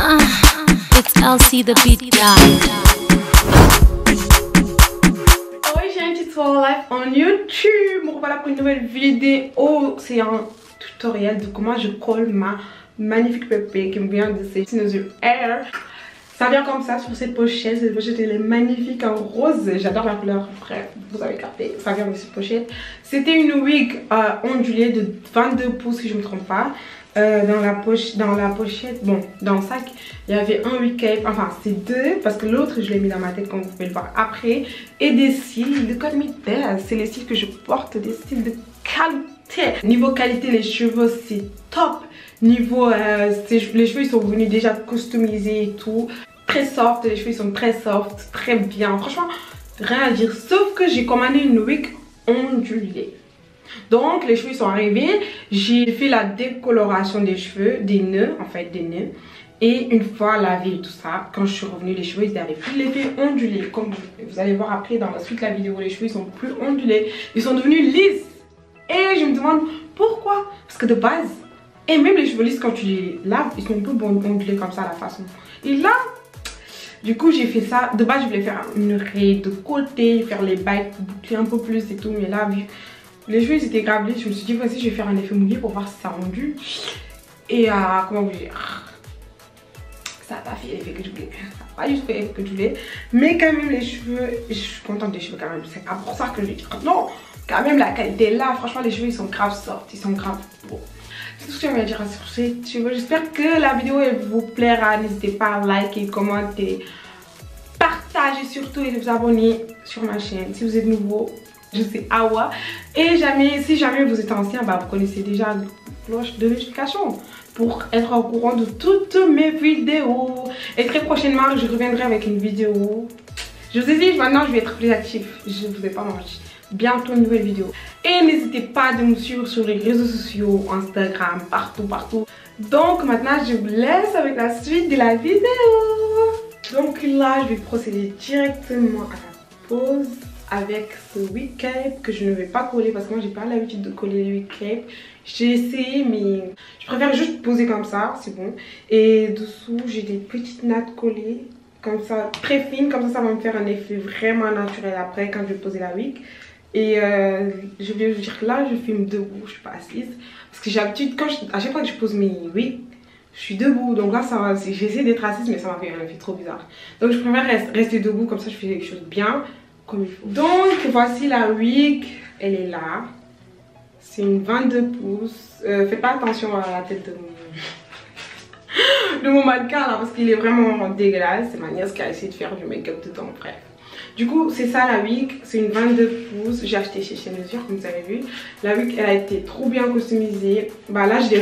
It's LC the beat guy. Oui, j'ai un tutoriel live en YouTube. Bon, voilà pour une nouvelle vidéo. C'est un tutoriel de comment je colle ma magnifique pépé qui me vient de ces Sinusure Air. Ça vient comme ça sur cette pochette. Cette pochette elle est magnifique en rose. J'adore la couleur. Bref, vous avez capté. Ça vient de cette pochette. C'était une wig ondulée de 22 pouces si je ne me trompe pas. Dans la pochette, bon, dans le sac, il y avait un wig cape, enfin c'est deux parce que l'autre je l'ai mis dans ma tête comme vous pouvez le voir après. Et des cils de qualité, c'est les cils que je porte, des cils de qualité. Niveau qualité, les cheveux c'est top. Niveau, les cheveux ils sont venus déjà customisés et tout. Très soft, les cheveux ils sont très soft, très bien. Franchement, rien à dire. Sauf que j'ai commandé une wig ondulée. Donc les cheveux sont arrivés, j'ai fait la décoloration des cheveux, des nœuds en fait, des nœuds. Et une fois lavé et tout ça, quand je suis revenue, les cheveux ils étaient plus l'effet ondulé. Comme vous allez voir après dans la suite de la vidéo, les cheveux ils sont plus ondulés, ils sont devenus lisses. Et je me demande pourquoi. Parce que de base, et même les cheveux lisses quand tu les laves, ils sont un peu ondulés comme ça à la façon. Et là, du coup j'ai fait ça. De base je voulais faire une raie de côté, faire les bagues, boucler un peu plus et tout. Mais là vu les cheveux ils étaient gravelés, je me suis dit voici je vais faire un effet mouillé pour voir si ça ondule. Et comment vous dire, ça n'a pas fait l'effet que je voulais. Ça n'a pas du tout fait l'effet que je voulais. Mais quand même les cheveux, je suis contente des cheveux quand même. C'est pas pour ça que je vais dire non. Quand même la qualité est là. Franchement les cheveux ils sont grave soft, ils sont grave beaux. C'est tout ce que j'avais à dire sur ces cheveux. J'espère que la vidéo elle vous plaira. N'hésitez pas à liker, commenter, partager surtout et vous abonner sur ma chaîne. Si vous êtes nouveau, je suis Awa. Et si jamais vous êtes ancien, bah, vous connaissez déjà la cloche de notification pour être au courant de toutes mes vidéos. Et très prochainement, je reviendrai avec une vidéo. Je vous ai dit, maintenant je vais être plus active. Je ne vous ai pas menti. Bientôt une nouvelle vidéo. Et n'hésitez pas de me suivre sur les réseaux sociaux, Instagram, partout. Donc maintenant, je vous laisse avec la suite de la vidéo. Donc là, je vais procéder directement à la pose avec ce wig cape que je ne vais pas coller parce que moi j'ai pas l'habitude de coller les wig cape. J'ai essayé mais je préfère juste poser comme ça, c'est bon. Et dessous j'ai des petites nattes collées comme ça, très fines, comme ça va me faire un effet vraiment naturel après quand je vais poser la wig. Et je vais vous dire que là je filme debout, je suis pas assise parce que j'ai l'habitude à chaque fois que je pose mes wigs je suis debout, donc là ça va, j'essaie d'être assise mais ça m'a fait un effet trop bizarre. Donc je préfère rester debout, comme ça je fais les choses bien comme il faut. Donc voici la wig, elle est là. C'est une 22 pouces. Faites pas attention à la tête de mon mannequin là parce qu'il est vraiment dégueulasse. C'est ma nièce qui a essayé de faire du make-up dedans, bref. Du coup c'est ça la wig, c'est une 22 pouces. J'ai acheté chez Sinusure comme vous avez vu. La wig elle a été trop bien customisée. Bah là je l'ai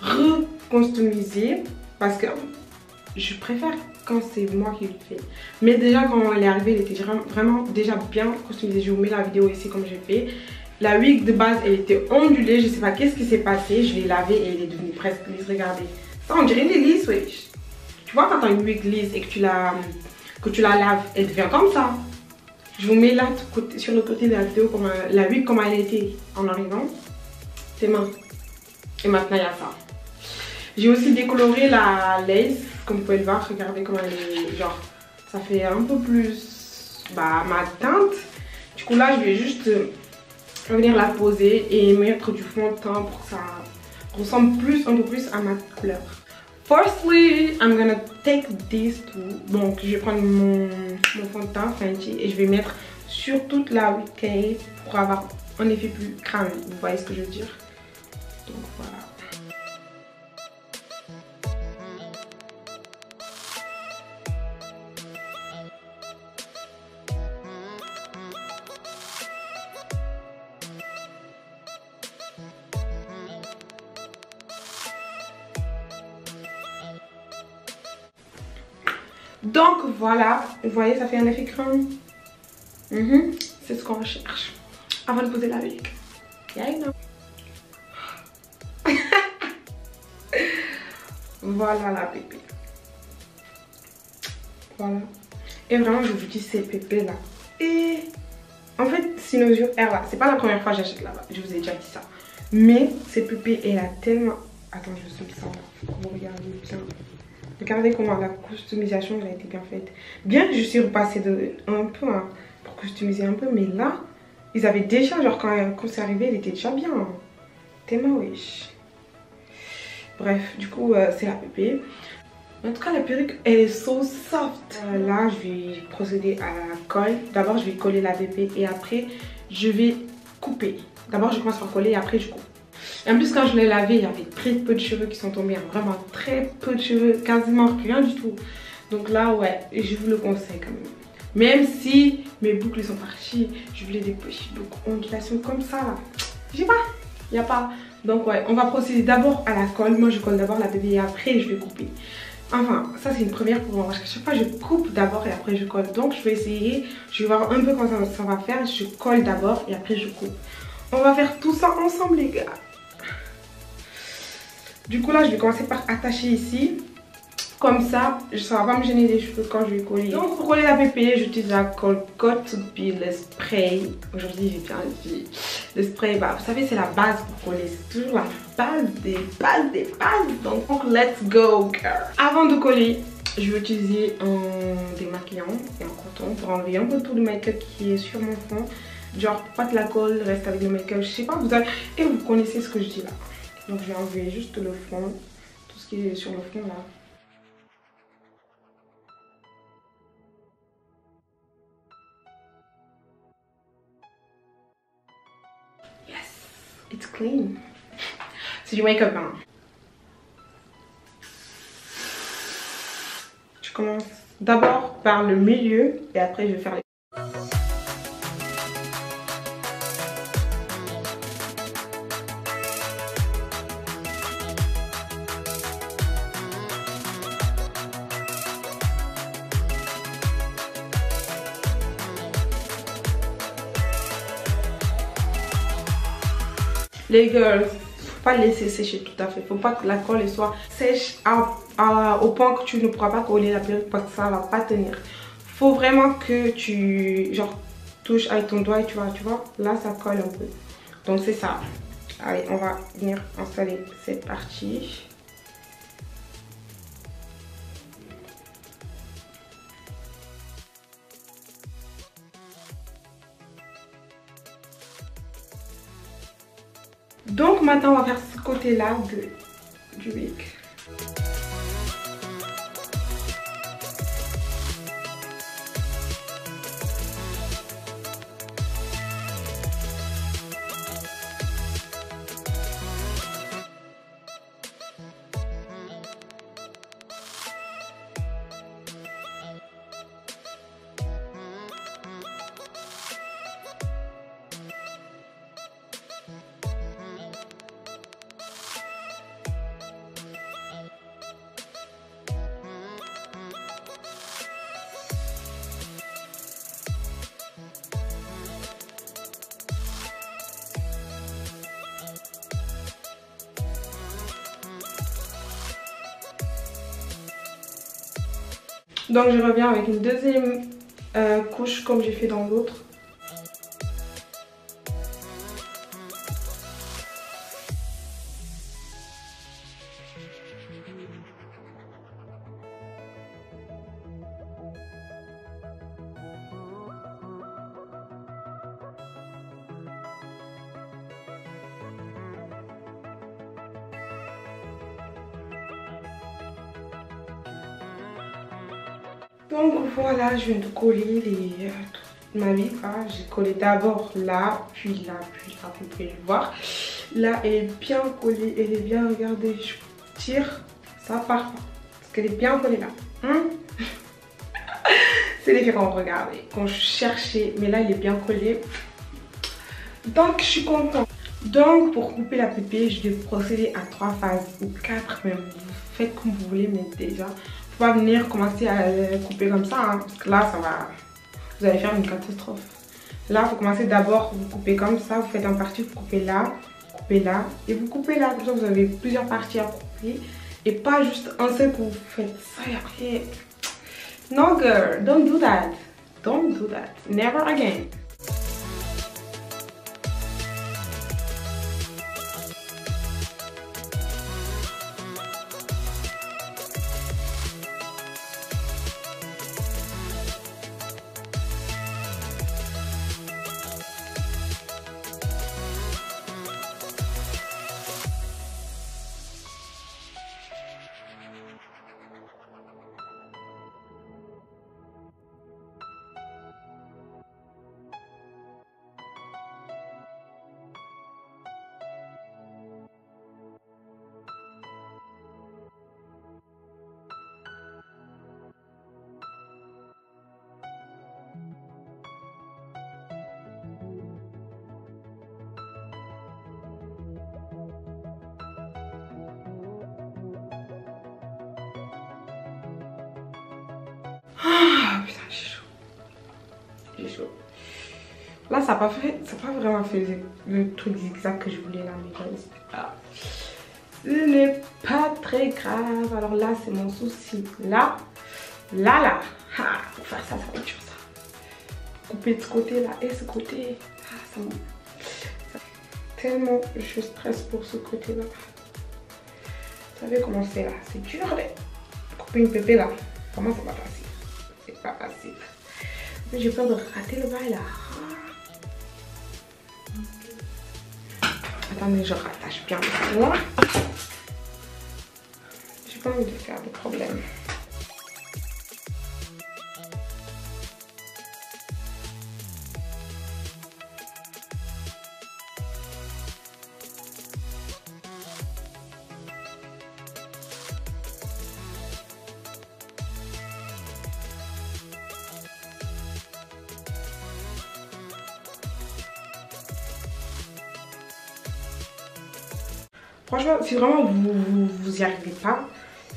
recustomisée parce que je préfère quand c'est moi qui le fais. Mais déjà quand elle est arrivée, elle était vraiment déjà bien customisée. Je vous mets la vidéo ici comme j'ai fait. La wig de base elle était ondulée, je sais pas qu'est-ce qui s'est passé. Je l'ai lavée et elle est devenue presque lisse, regardez. Ça on dirait des lisses, wesh. Tu vois quand t'as une wig lisse et que tu la laves, elle devient comme ça. Je vous mets là sur le côté de la vidéo comme la wig comme elle était en arrivant. C'est mince. Et maintenant il y a ça. J'ai aussi décoloré la lace, comme vous pouvez le voir, regardez comment elle est, genre, ça fait un peu plus, bah, ma teinte. Du coup là, je vais juste venir la poser et mettre du fond de teint pour que ça ressemble un peu plus à ma couleur. Firstly, I'm gonna take these two. Donc je vais prendre mon fond de teint Fenty et je vais mettre sur toute la wig cape pour avoir un effet plus crâne. Vous voyez ce que je veux dire? Donc voilà. Donc voilà, vous voyez ça fait un effet crâne. C'est ce qu'on recherche avant de poser la wig. Yeah, you know. Voilà la pépé. Voilà. Et vraiment je vous dis ces pépés là. Et en fait Sinusure Air là, c'est pas la première fois que j'achète là-bas. Je vous ai déjà dit ça. Mais ces pépés elle a tellement Attends, je zoome ça là. Vous regardez bien. Regardez comment la customisation elle a été bien faite. Bien que je suis repassée un peu hein, pour customiser un peu, mais là, ils avaient déjà, genre quand c'est arrivé, elle était déjà bien. Hein. Tellement wesh. Bref, du coup, c'est la pépé. En tout cas, la perruque, elle est so soft. Là, je vais procéder à la colle. D'abord, je vais coller la pépé et après, je vais couper. D'abord, je commence par coller et après, je coupe. Et en plus, quand je l'ai lavé, il y avait très peu de cheveux qui sont tombés. Hein. Vraiment très peu de cheveux, quasiment rien du tout. Donc là, ouais, je vous le conseille quand même. Même si mes boucles sont parties, je voulais des petites boucles ondulations comme ça là. Je sais pas, il n'y a pas. Donc ouais, on va procéder d'abord à la colle. Moi, je colle d'abord la pépé et après, je vais couper. Enfin, ça c'est une première pour moi. Parce que chaque fois, je coupe d'abord et après, je colle. Donc, je vais essayer. Je vais voir un peu comment ça va faire. Je colle d'abord et après, je coupe. On va faire tout ça ensemble, les gars. Du coup là je vais commencer par attacher ici. Comme ça ne va pas me gêner les cheveux quand je vais coller. Donc pour coller la pépé j'utilise la colle Got to Be le spray. Aujourd'hui j'ai bien dit le spray, bah, vous savez c'est la base pour coller. C'est toujours la base des bases des bases. Donc let's go girl. Avant de coller je vais utiliser un démaquillant et un coton pour enlever un peu tout le make-up qui est sur mon front. Genre pour pas que la colle reste avec le make-up. Je sais pas, vous avez... Et vous connaissez ce que je dis là. Donc je vais enlever juste le fond, tout ce qui est sur le fond là. Yes, it's clean. C'est du make-up hein. Je commence d'abord par le milieu et après je vais faire les... Les girls, faut pas laisser sécher tout à fait. Faut pas que la colle soit sèche au point que tu ne pourras pas coller la perruque parce que ça va pas tenir. Faut vraiment que tu genre touches avec ton doigt et tu vois, là ça colle un peu. Donc c'est ça. Allez, on va venir installer cette partie. Donc maintenant on va faire ce côté là du wig. Donc je reviens avec une deuxième couche comme j'ai fait dans l'autre. Donc voilà, je viens de coller ma vitre. J'ai collé d'abord là, puis là, vous pouvez le voir. Là, elle est bien collée, elle est bien, regardez, je tire, ça part. Parce qu'elle est bien collée là. Hein? C'est différent, regardez. Quand je cherchais, mais là, il est bien collé. Donc, je suis contente. Donc, pour couper la pépé, je vais procéder à 3 phases, ou 4 même. Vous faites comme vous voulez, mais déjà... Faut pas venir commencer à couper comme ça, hein, parce que là, ça va... Vous allez faire une catastrophe. Là, il faut commencer d'abord, vous coupez comme ça, vous faites en partie, vous coupez là, et vous coupez là. Comme ça, vous avez plusieurs parties à couper. Et pas juste un seul que vous faites ça et après... No girl, don't do that. Don't do that. Never again. Ah putain, j'ai chaud. J'ai chaud. Là, ça n'a pas vraiment fait le truc zigzag que je voulais là, mais ah. Ce n'est pas très grave. Alors là, c'est mon souci. Là. Ah, pour faire ça, ça va être dur ça. Couper de ce côté là et ce côté. Ah, ça me... Tellement je stresse pour ce côté là. Vous savez comment c'est là? C'est dur de couper une pépé là. Comment c'est pas facile? C'est pas facile. Mais j'ai peur de rater le bail là. Attendez, je rattache bien là. J'ai pas envie de faire de problème. Franchement, si vraiment vous y arrivez pas,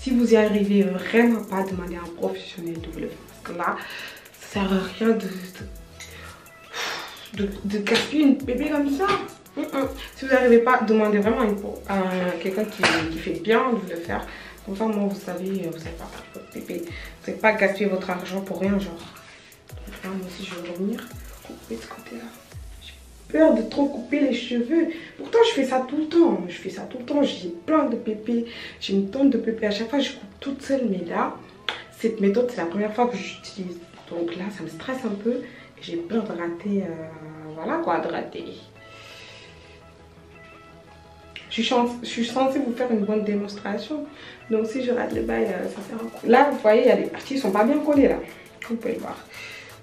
si vous y arrivez vraiment pas, demandez à un professionnel de vous le faire. Parce que là, ça sert à rien de casser une bébé comme ça. Si vous n'arrivez pas, demandez vraiment à quelqu'un qui fait bien de vous le faire. Comme ça, moi, vous savez pas faire votre bébé. Vous n'allez pas gaspiller votre argent pour rien, genre. Donc là, moi aussi, je vais revenir couper de ce côté-là. Peur de trop couper les cheveux. Pourtant, je fais ça tout le temps. Je fais ça tout le temps. J'ai plein de pépés. J'ai une tonne de pépés. À chaque fois, je coupe toute seule. Mais là, cette méthode, c'est la première fois que j'utilise. Donc là, ça me stresse un peu. J'ai peur de rater. Voilà quoi, de rater. Je suis censée vous faire une bonne démonstration. Donc si je rate le bail, ça sert à quoi? Là, vous voyez, il y a des parties qui ne sont pas bien collées là. Vous pouvez le voir.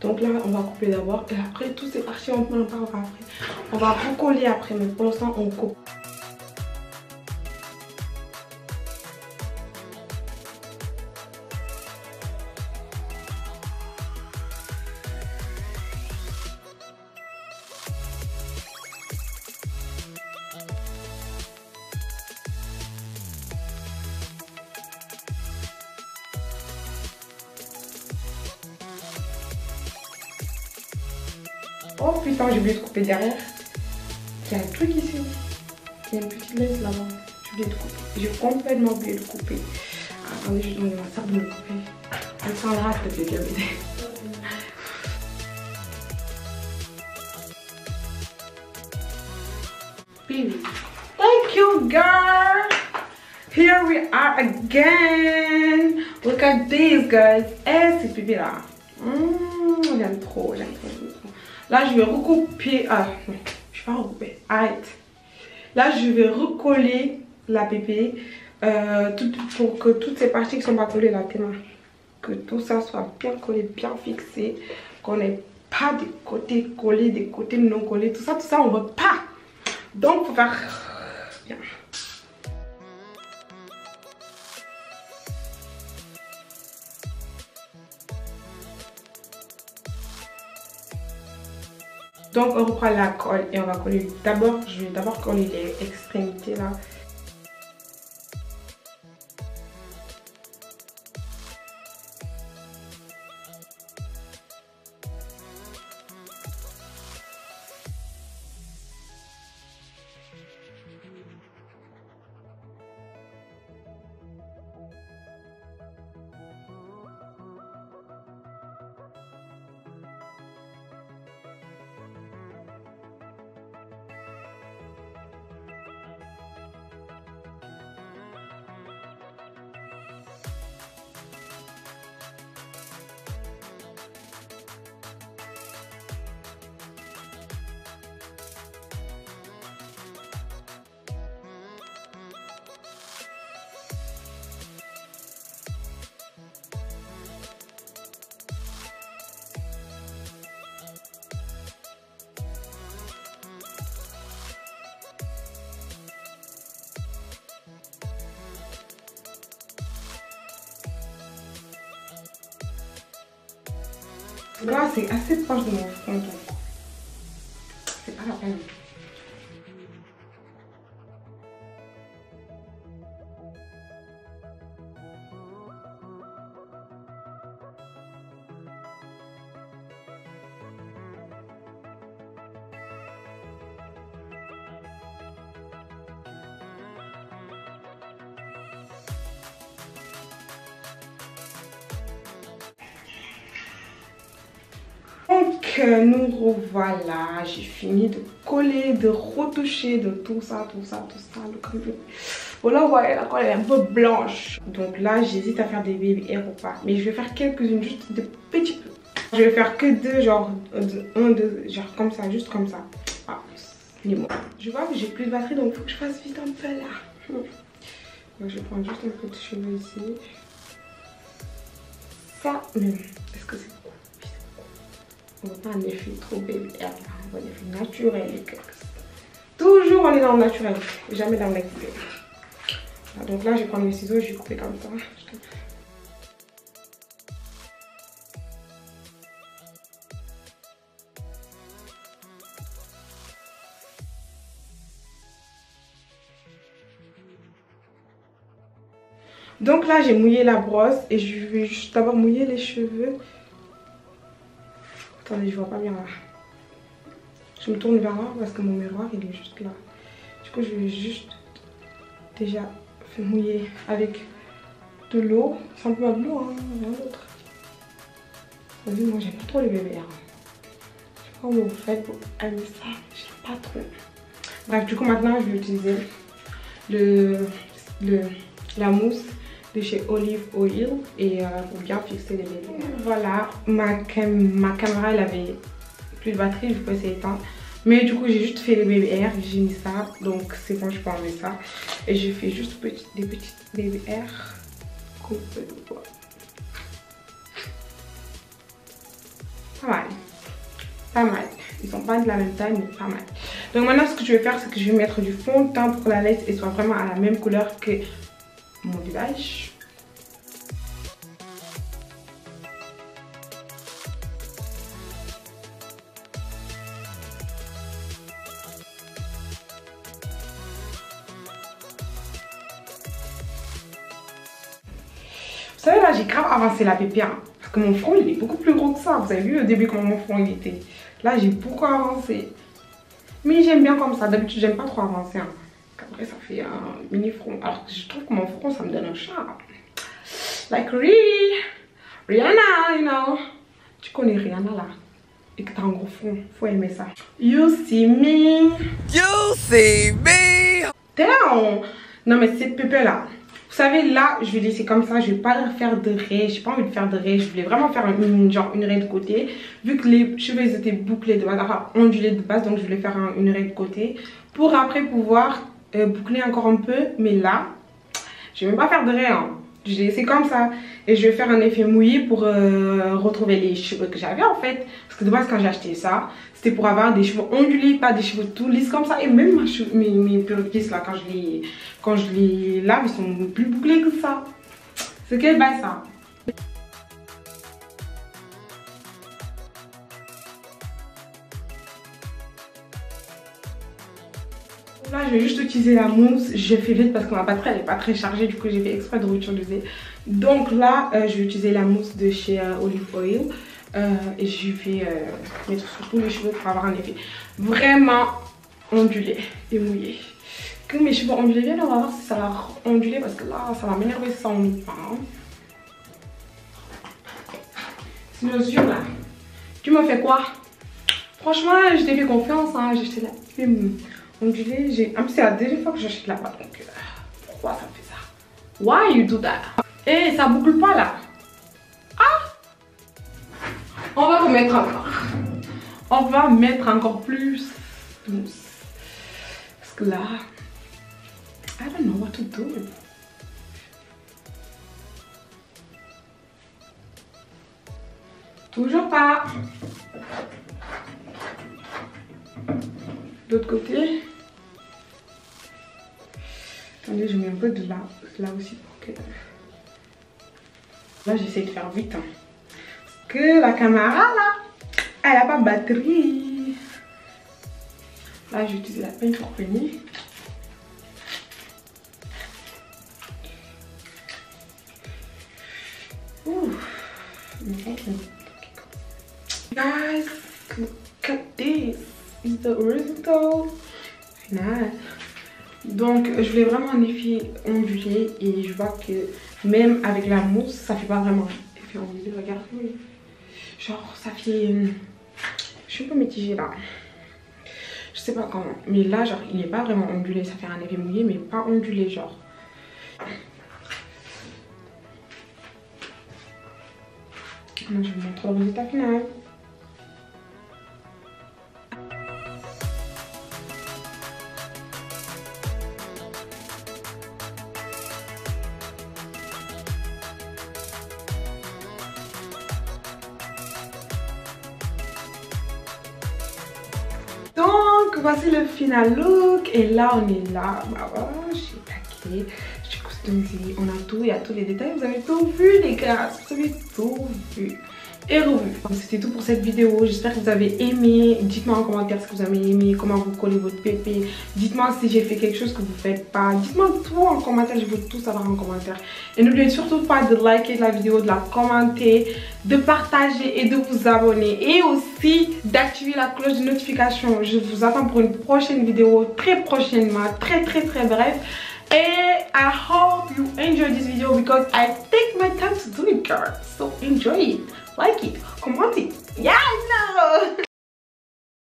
Donc là, on va couper d'abord. Et après, toutes ces parties, on peut en parler après. On va recoller après. Mais pour l'instant, on coupe. Oh putain, j'ai oublié de couper derrière. Il y a un truc ici. Il y a une petite laisse là-bas. J'ai oublié de couper. J'ai complètement oublié de couper. Attendez, je demande à ma soeur de me couper. Alexandra, s'il te plaît, viens m'aider. Thank you, girl. Here we are again. Look at this, guys. Eh, c'est pipi là. J'aime trop, j'aime trop. Là, je vais recouper. Ah, non, je vais pas recouper. Arrête. Là, je vais recoller la pépé pour que toutes ces parties qui sont pas collées là, que tout ça soit bien collé, bien fixé. Qu'on n'ait pas des côtés collés, des côtés non collés. Tout ça, on veut pas. Donc, faut faire bien. Donc on reprend la colle et on va coller d'abord, je vais d'abord coller les extrémités là. Là, c'est assez proche de mon front, donc c'est pas la peine. nous revoilà. J'ai fini de coller, de retoucher, de tout ça. Voilà, ouais, la colle est un peu blanche. Donc là, j'hésite à faire des baby hair ou pas. Mais je vais faire quelques-unes, juste de petits peu. Je vais faire que deux, genre, deux, genre comme ça, juste comme ça. Ah, dis-moi. Je vois que j'ai plus de batterie, donc il faut que je fasse vite un peu là. Donc, je vais prendre juste un peu de cheveux ici. Ça, est-ce que c'est cool? On va pas un effet trop baby hair là. On va un effet naturel. Toujours on est dans le naturel, jamais dans l'excès. Donc là, je vais prendre mes ciseaux, je vais couper comme ça. Donc là, j'ai mouillé la brosse et je vais juste d'abord mouiller les cheveux. Attendez, je vois pas bien là. Je me tourne vers là parce que mon miroir, il est juste là. Du coup, je vais juste déjà mouiller avec de l'eau. Simplement de l'eau, hein, rien d'autre. Vous voyez, moi, j'aime pas trop les bébés. Hein. Je sais pas comment vous faites pour aimer ça. J'aime pas trop. Bref, du coup, maintenant, je vais utiliser la mousse de chez Olive Oil et pour bien fixer les bébés. Voilà, ma caméra, elle avait plus de batterie, du coup, elle s'est éteinte. Mais du coup, j'ai juste fait les baby hair, j'ai mis ça, donc c'est bon, je peux enlever ça. Et j'ai fait juste des petites baby hair. Pas mal. Pas mal. Ils sont pas de la même taille, mais pas mal. Donc maintenant, ce que je vais faire, c'est que je vais mettre du fond de teint pour que la laisse soit vraiment à la même couleur que mon visage. Vous savez là, j'ai grave avancé la pépère hein, parce que mon front il est beaucoup plus gros que ça. Vous avez vu au début comment mon front il était. Là j'ai beaucoup avancé. Mais j'aime bien comme ça. D'habitude j'aime pas trop avancer. Hein. Après ça fait un mini front. Alors que je trouve que mon front ça me donne un charme. Like Rihanna, you know. Tu connais Rihanna là. Et que t'as un gros front. Faut aimer ça. You see me. You see me. Damn. Non mais cette pépère là. Vous savez là je vais laisser comme ça. Je vais pas faire de raie. J'ai pas envie de faire de raie. Je voulais vraiment faire une raie de côté. Vu que les cheveux ils étaient bouclés de base. Enfin ondulés de base. Donc je voulais faire une raie de côté. Pour après pouvoir boucler encore un peu. Mais là je vais même pas faire de raie hein. Je l'ai laissé comme ça. Et je vais faire un effet mouillé pour retrouver les cheveux que j'avais en fait. Parce que de base quand j'ai acheté ça, c'était pour avoir des cheveux ondulés, pas des cheveux tout lisses comme ça. Et même mes perruques lisses là, quand je les lave, ils sont plus bouclés que ça. C'est quel bail ça? Là, je vais juste utiliser la mousse. J'ai fait vite parce que ma batterie elle n'est pas très chargée. Du coup, j'ai fait exprès de réutiliser. Donc là, je vais utiliser la mousse de chez Olive Oil. Et je vais mettre sur tous les cheveux pour avoir un effet vraiment ondulé et mouillé. Que mes cheveux ondulés viennent, on va voir si ça va onduler parce que là, ça va m'énerver si ça ondule pas. Hein. Sinon, sûr là, tu me fais quoi? Franchement, je t'ai fait confiance. Hein. J'ai acheté la ondulée. En plus, c'est la deuxième fois que j'achète là-bas. Donc, pourquoi ça fait ça? Why you do that? Et ça boucle pas là. On va remettre encore. On va mettre encore plus mousse. Parce que là, I don't know what to do. Toujours pas. L'autre côté. Attendez, je mets un peu de là aussi pour que... Là, j'essaie de faire vite. Hein. Que la caméra là, elle a pas de batterie. Là, j'ai utilisé la peigne pour peigner. Guys, look at this. Is the result. Nice. Donc, je voulais vraiment un effet ondulé et je vois que même avec la mousse, ça fait pas vraiment effet ondulé. Regardez. Genre ça fait Je suis un peu mitigée là. Je sais pas comment. Mais là, genre, il est pas vraiment ondulé. Ça fait un effet mouillé, mais pas ondulé, genre. Je vous montre le résultat final. Donc voici le final look et là on est là, bah voilà, j'ai taqué, j'ai customisé, on a tout, il y a tous les détails, vous avez tout vu les gars, vous avez tout vu et revu. C'était tout pour cette vidéo, j'espère que vous avez aimé, dites-moi en commentaire ce que vous avez aimé, comment vous collez votre pépé, dites-moi si j'ai fait quelque chose que vous faites pas, dites-moi tout en commentaire, je veux tout savoir en commentaire. Et n'oubliez surtout pas de liker la vidéo, de la commenter, de partager et de vous abonner et aussi d'activer la cloche de notification. Je vous attends pour une prochaine vidéo très prochainement, très bref. And I hope you enjoy this video because I take my time to do it, girl. So enjoy it, like it, comment it. Yeah, I know.